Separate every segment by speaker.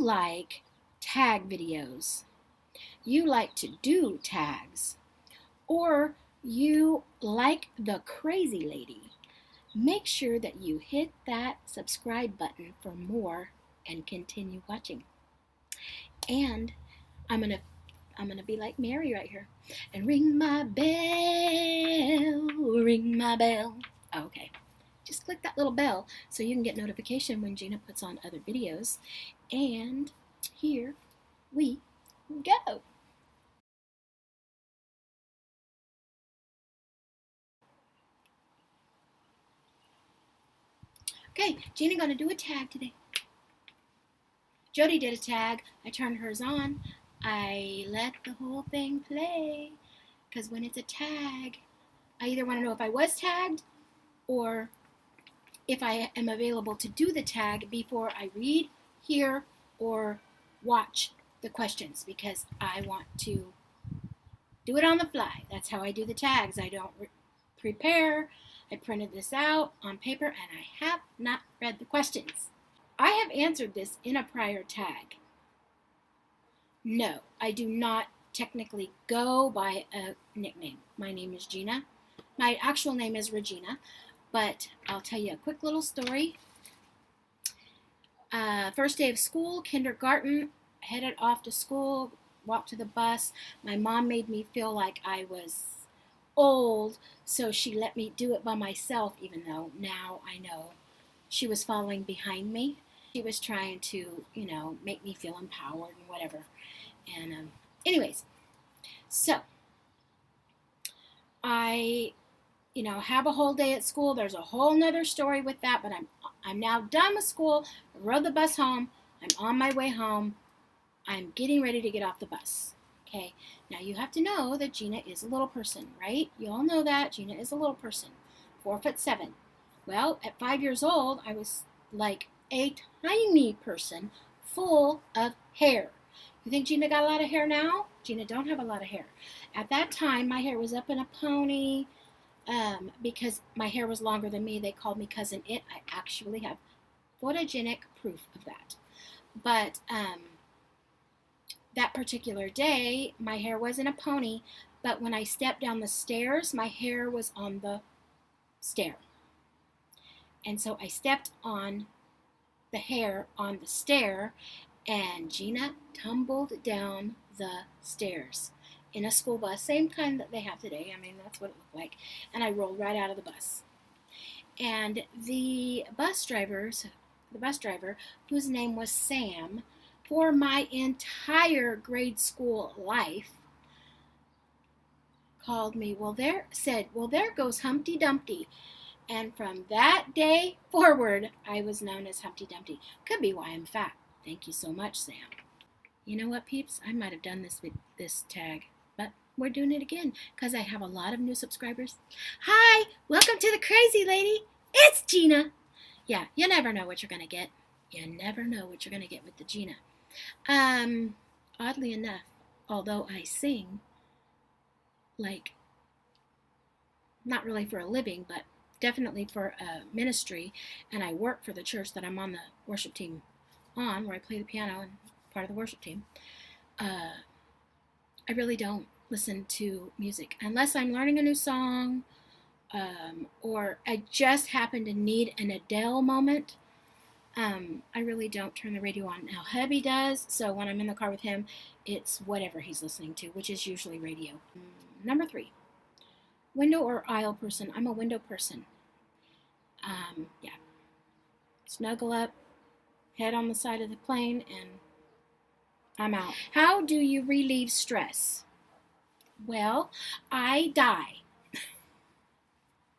Speaker 1: like tag videos, you like to do tags, or you like the crazy lady, make sure that you hit that subscribe button for more and continue watching. And I'm gonna be like Mary right here and ring my bell, ring my bell. Okay, just click that little bell so you can get notification when Gina puts on other videos. And here we go. Okay, Gina gonna do a tag today. Jodi did a tag. I turned hers on. I let the whole thing play because when it's a tag, I either want to know if I was tagged or if I am available to do the tag before I read, hear, or watch the questions, because I want to do it on the fly. That's how I do the tags. I don't prepare. I printed this out on paper and I have not read the questions. I have answered this in a prior tag. No, I do not technically go by a nickname. My name is Gina. My actual name is Regina, but I'll tell you a quick little story. First day of school, kindergarten, headed off to school, walked to the bus. My mom made me feel like I was old, so she let me do it by myself, even though now I know she was following behind me. She was trying to, make me feel empowered and whatever. And anyways, so I, have a whole day at school. There's a whole nother story with that, but I'm now done with school. I rode the bus home. I'm on my way home. I'm getting ready to get off the bus. Okay, now you have to know that Gina is a little person, right? You all know that Gina is a little person, 4'7". Well, at 5 years old, I was like a tiny person full of hair. You think Gina got a lot of hair now? Gina don't have a lot of hair. At that time, my hair was up in a pony. Because my hair was longer than me, they called me Cousin It. I actually have photogenic proof of that. But that particular day, my hair was in a pony, but when I stepped down the stairs, my hair was on the stair. And so I stepped on the hair on the stair, and Gina tumbled down the stairs in a school bus, same kind that they have today. I mean, that's what it looked like. And I rolled right out of the bus. And the bus driver, whose name was Sam, for my entire grade school life, called me, said, there goes Humpty Dumpty. And from that day forward, I was known as Humpty Dumpty. Could be why I'm fat. Thank you so much, Sam. You know what, peeps? I might have done this tag, but we're doing it again because I have a lot of new subscribers. Hi, welcome to the Crazy Lady. It's Gina. Yeah, you never know what you're going to get. You never know what you're going to get with the Gina. Oddly enough, although I sing, like, not really for a living, but definitely for a ministry, and I work for the church that I'm on the worship team on, where I play the piano and part of the worship team, I really don't listen to music unless I'm learning a new song, or I just happen to need an Adele moment. I really don't turn the radio on. Now, hubby does, so when I'm in the car with him, it's whatever he's listening to, which is usually radio. Number 3, window or aisle person. I'm a window person. Yeah. Snuggle up, head on the side of the plane, and I'm out. How do you relieve stress? Well, I die.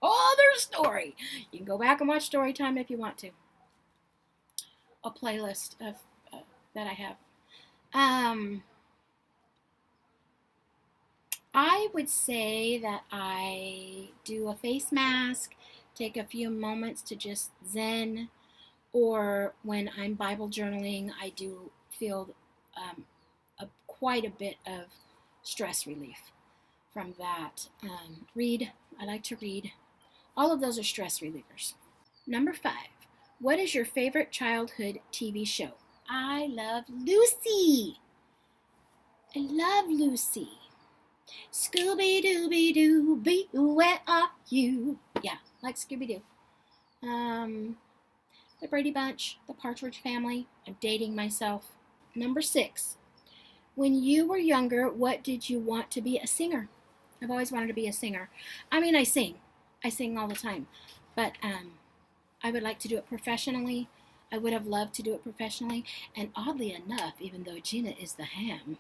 Speaker 1: Other story. You can go back and watch Story Time if you want to. A playlist of that I have. I would say that I do a face mask, take a few moments to just zen, or when I'm Bible journaling, I do feel quite a bit of stress relief from that. Read. I like to read. All of those are stress relievers. Number 5. What is your favorite childhood TV show? I love Lucy. I love Lucy. Scooby-Dooby-Doo, where are you? Yeah, like Scooby-Doo. The Brady Bunch, the Partridge Family. I'm dating myself. Number 6. When you were younger, what did you want to be? A singer. I've always wanted to be a singer. I mean, I sing. I sing all the time. But I would like to do it professionally. I would have loved to do it professionally. And oddly enough, even though Gina is the ham,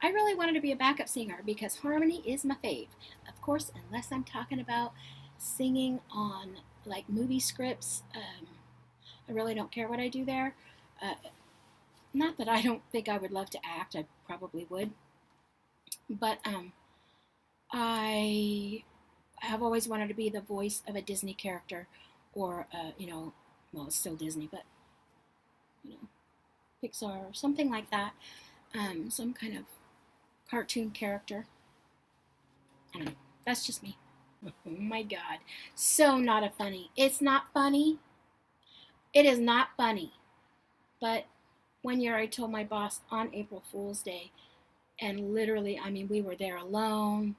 Speaker 1: I really wanted to be a backup singer because harmony is my fave. Of course, unless I'm talking about singing on like movie scripts, I really don't care what I do there. Not that I don't think I would love to act. I probably would. But I have always wanted to be the voice of a Disney character or, well, it's still Disney, but, Pixar or something like that. Some kind of cartoon character. I don't know. That's just me. Oh my God. So not a funny. It's not funny. It is not funny. But one year I told my boss on April Fool's Day, and literally, I mean, we were there alone.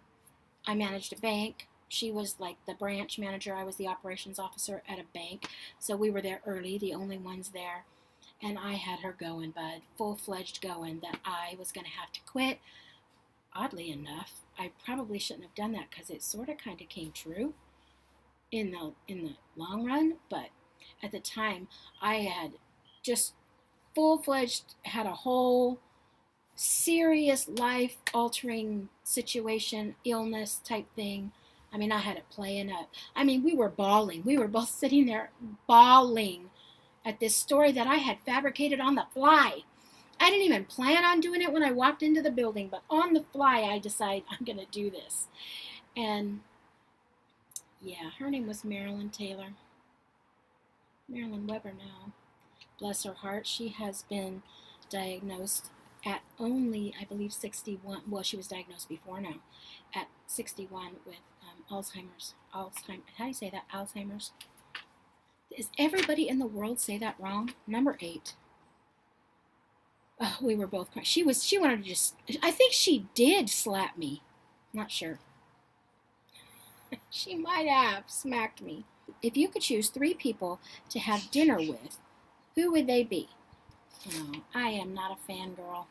Speaker 1: I managed a bank. She was like the branch manager. I was the operations officer at a bank. So we were there early, the only ones there. And I had her going, bud, full-fledged going, that I was going to have to quit. Oddly enough, I probably shouldn't have done that because it sort of kind of came true in the long run. But at the time, I had just full-fledged had a whole serious life-altering situation, illness type thing. I mean, I had it playing up. I mean, we were bawling. We were both sitting there bawling at this story that I had fabricated on the fly. I didn't even plan on doing it when I walked into the building, but on the fly, I decided I'm going to do this. And yeah, her name was Marilyn Taylor. Marilyn Weber now. Bless her heart. She has been diagnosed at only, I believe, 61. Well, she was diagnosed before now, at 61 with Alzheimer's. How do you say that? Alzheimer's. Does everybody in the world say that wrong? Number 8. Oh, we were both crying. She wanted to just, I think she did slap me. Not sure. She might have smacked me. If you could choose 3 people to have dinner with, who would they be? Oh, I am not a fangirl.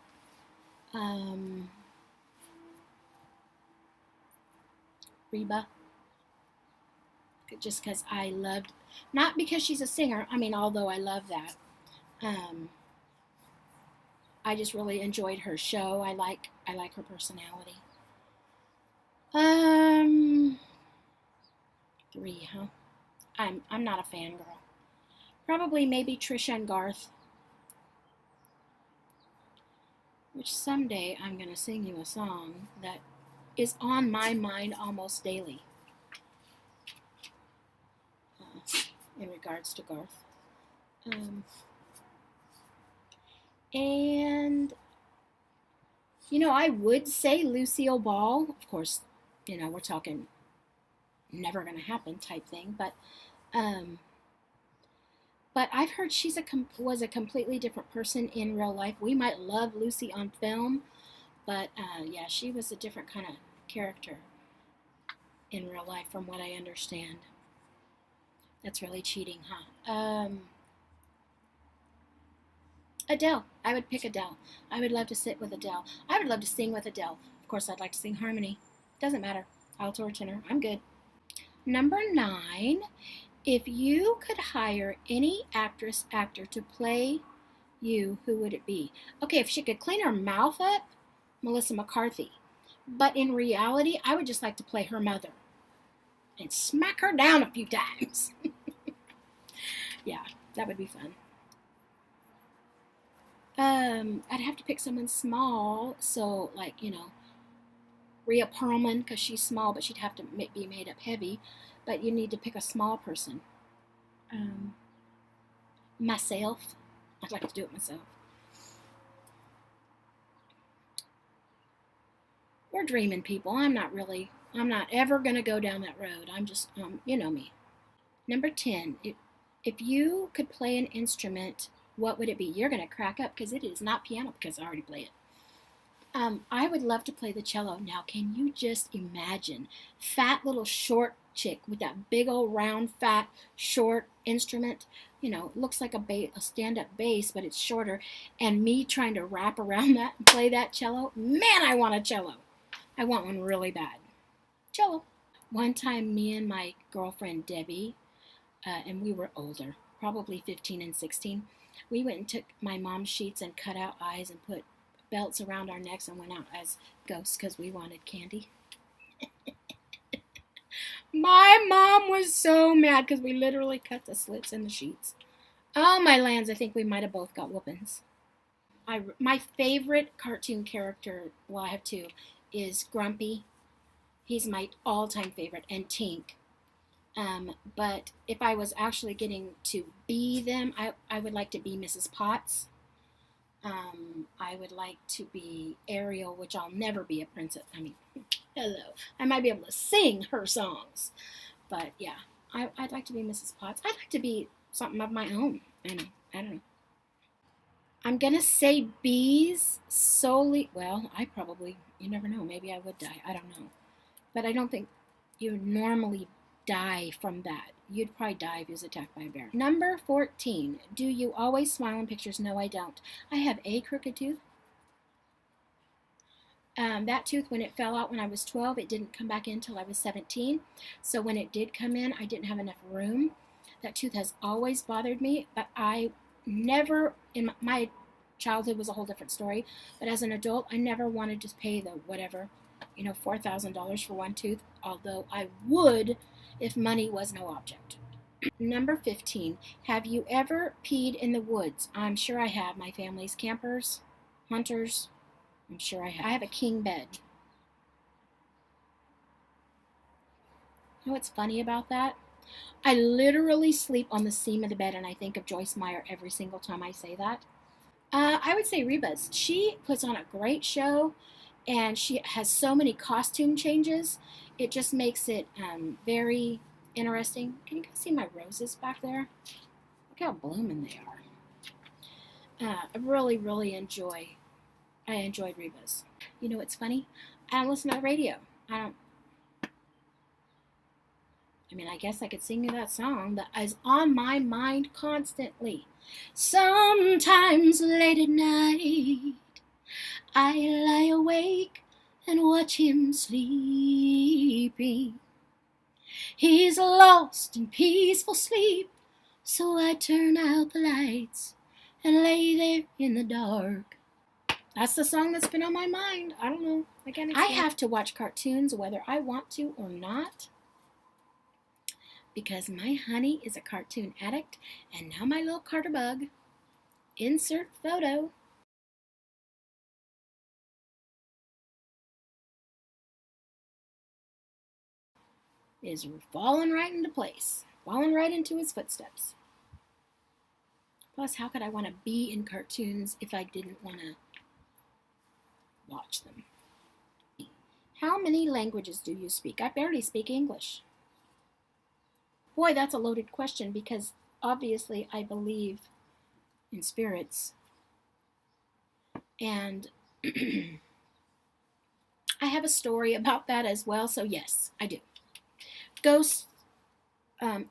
Speaker 1: Reba. Just because I loved, not because she's a singer, I mean, although I love that. I just really enjoyed her show. I like her personality. 3, huh? I'm not a fangirl. Probably maybe Trisha and Garth. Which someday I'm going to sing you a song that is on my mind almost daily. In regards to Garth. And, I would say Lucille Ball. Of course, we're talking never going to happen type thing. But I've heard she's was a completely different person in real life. We might love Lucy on film, but yeah, she was a different kind of character in real life from what I understand. That's really cheating, huh? Adele. I would pick Adele. I would love to sit with Adele. I would love to sing with Adele. Of course, I'd like to sing harmony. Doesn't matter. Alto or tenor. I'm good. Number 9. If you could hire any actress, actor to play you, who would it be? Okay, if she could clean her mouth up, Melissa McCarthy. But in reality, I would just like to play her mother and smack her down a few times. Yeah, that would be fun. I'd have to pick someone small, so like, Rhea Perlman, because she's small, but she'd have to be made up heavy. But you need to pick a small person. Myself. I'd like to do it myself. We're dreaming, people. I'm not ever going to go down that road. I'm just, you know me. Number 10. If you could play an instrument, What would it be? You're going to crack up because it is not piano because I already play it. I would love to play the cello. Now, can you just imagine fat little short chick with that big old round fat short instrument? You know, it looks like a stand-up bass, but it's shorter. And me trying to wrap around that and play that cello. Man, I want a cello. I want one really bad. Cello. One time, me and my girlfriend Debbie, and we were older, probably 15 and 16, we went and took my mom's sheets and cut out eyes and put belts around our necks and went out as ghosts because we wanted candy. My mom was so mad because we literally cut the slits in the sheets. Oh, my lands, I think we might have both got whoopings. My favorite cartoon character, well, I have two, is Grumpy. He's my all-time favorite, and Tink. But if I was actually getting to be them, I would like to be Mrs. Potts. I would like to be Ariel, which I'll never be a princess. I mean, hello. I might be able to sing her songs. But yeah, I'd like to be Mrs. Potts. I'd like to be something of my own. I don't know. I'm going to say bees solely. Well, you never know. Maybe I would die. I don't know. But I don't think you would normally die from that. You'd probably die if you was attacked by a bear. Number 14. Do you always smile in pictures? No, I don't. I have a crooked tooth. That tooth, when it fell out when I was 12, it didn't come back in until I was 17. So when it did come in, I didn't have enough room. That tooth has always bothered me, but I never, in my childhood was a whole different story, but as an adult, I never wanted to pay the whatever, $4,000 for one tooth, although I would if money was no object. Number 15. Have you ever peed in the woods? I'm sure I have. My family's campers, hunters. I'm sure I have. I have a king bed. You know what's funny about that? I literally sleep on the seam of the bed, and I think of Joyce Meyer every single time I say that. I would say Reba's. She puts on a great show, and she has so many costume changes. It just makes it very interesting. Can you guys see my roses back there? Look how blooming they are. I really, really enjoyed Reba's. You know what's funny? I don't listen to the radio. I guess I could sing you that song that is on my mind constantly. Sometimes late at night, I lie awake and watch him sleeping. He's lost in peaceful sleep, so I turn out the lights and lay there in the dark. That's the song that's been on my mind. I don't know. I have to watch cartoons whether I want to or not, because my honey is a cartoon addict, and now my little Carter bug, insert photo, is falling right into place, falling right into his footsteps. Plus, how could I want to be in cartoons if I didn't want to watch them? How many languages do you speak? I barely speak English. Boy, that's a loaded question, because obviously I believe in spirits. And I have a story about that as well, so yes, I do. Ghosts,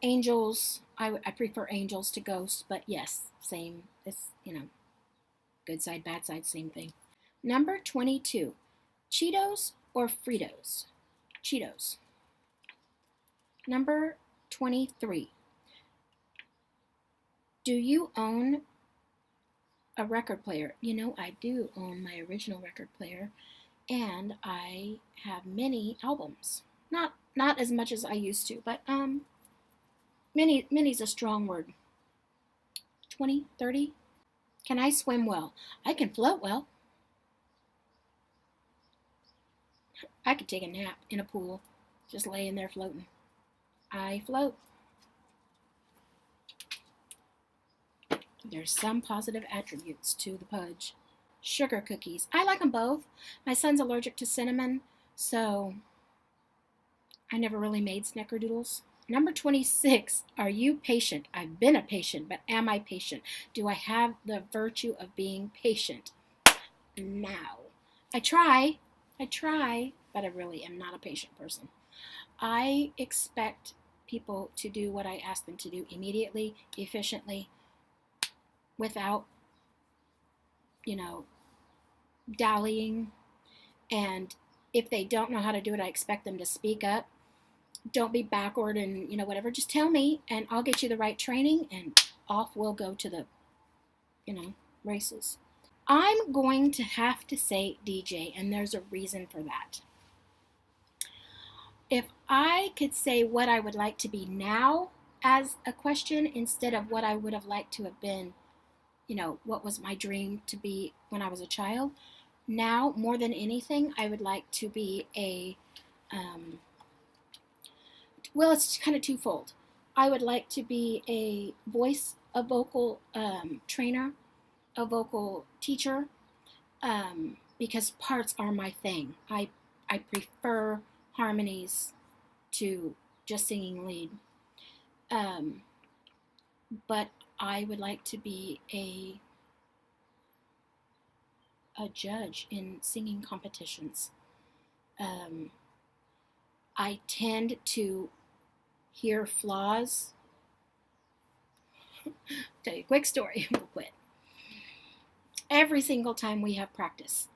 Speaker 1: angels, I prefer angels to ghosts, but yes, same. It's, good side, bad side, same thing. Number 22, Cheetos or Fritos? Cheetos. Number 23, do you own a record player? I do own my original record player, and I have many albums. Not as much as I used to, but many's a strong word. 20, 30. Can I swim well? I can float well. I could take a nap in a pool, just laying there floating. I float. There's some positive attributes to the pudge. Sugar cookies. I like them both. My son's allergic to cinnamon, so I never really made snickerdoodles. Number 26, are you patient? I've been a patient, but am I patient? Do I have the virtue of being patient? Now, I try, but I really am not a patient person. I expect people to do what I ask them to do immediately, efficiently, without, dallying. And if they don't know how to do it, I expect them to speak up. Don't be backward and, whatever. Just tell me and I'll get you the right training and off we'll go to the, races. I'm going to have to say DJ, and there's a reason for that. If I could say what I would like to be now as a question instead of what I would have liked to have been, what was my dream to be when I was a child, now more than anything, I would like to be well, it's kind of twofold. I would like to be a vocal trainer, a vocal teacher, because parts are my thing. I prefer harmonies to just singing lead. But I would like to be a judge in singing competitions. I tend to hear flaws. Tell you a quick story, we'll quit. Every single time we have practice,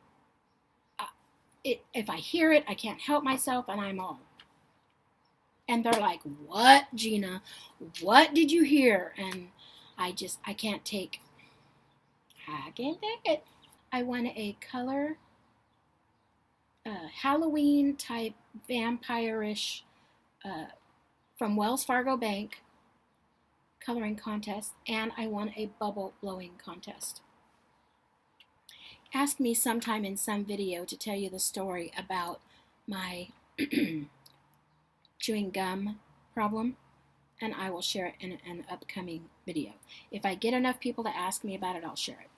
Speaker 1: if I hear it, I can't help myself, and I'm all. And they're like, "What, Gina? What did you hear?" And I can't take it. I won a color Halloween type vampire-ish from Wells Fargo Bank coloring contest, and I won a bubble blowing contest. Ask me sometime in some video to tell you the story about my chewing gum problem, and I will share it in an upcoming video. If I get enough people to ask me about it, I'll share it.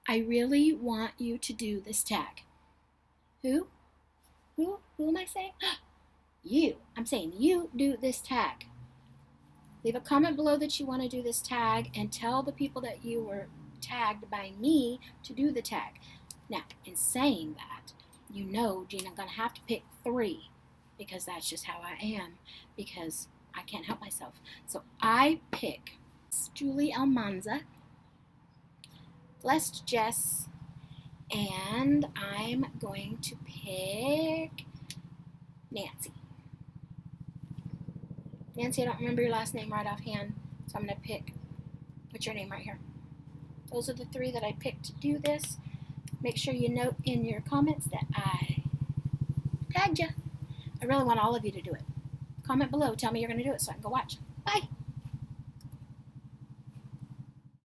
Speaker 1: I really want you to do this tag. Who? Who am I saying? You. I'm saying you do this tag. Leave a comment below that you want to do this tag and tell the people that you were tagged by me to do the tag. Now, in saying that, Gina, I'm going to have to pick 3 because that's just how I am, because I can't help myself. So I pick Julie Almanza, Blessed Jess, and I'm going to pick Nancy. Nancy, I don't remember your last name right offhand, so I'm going to put your name right here. Those are the 3 that I picked to do this. Make sure you note in your comments that I tagged you. I really want all of you to do it. Comment below. Tell me you're going to do it so I can go watch. Bye.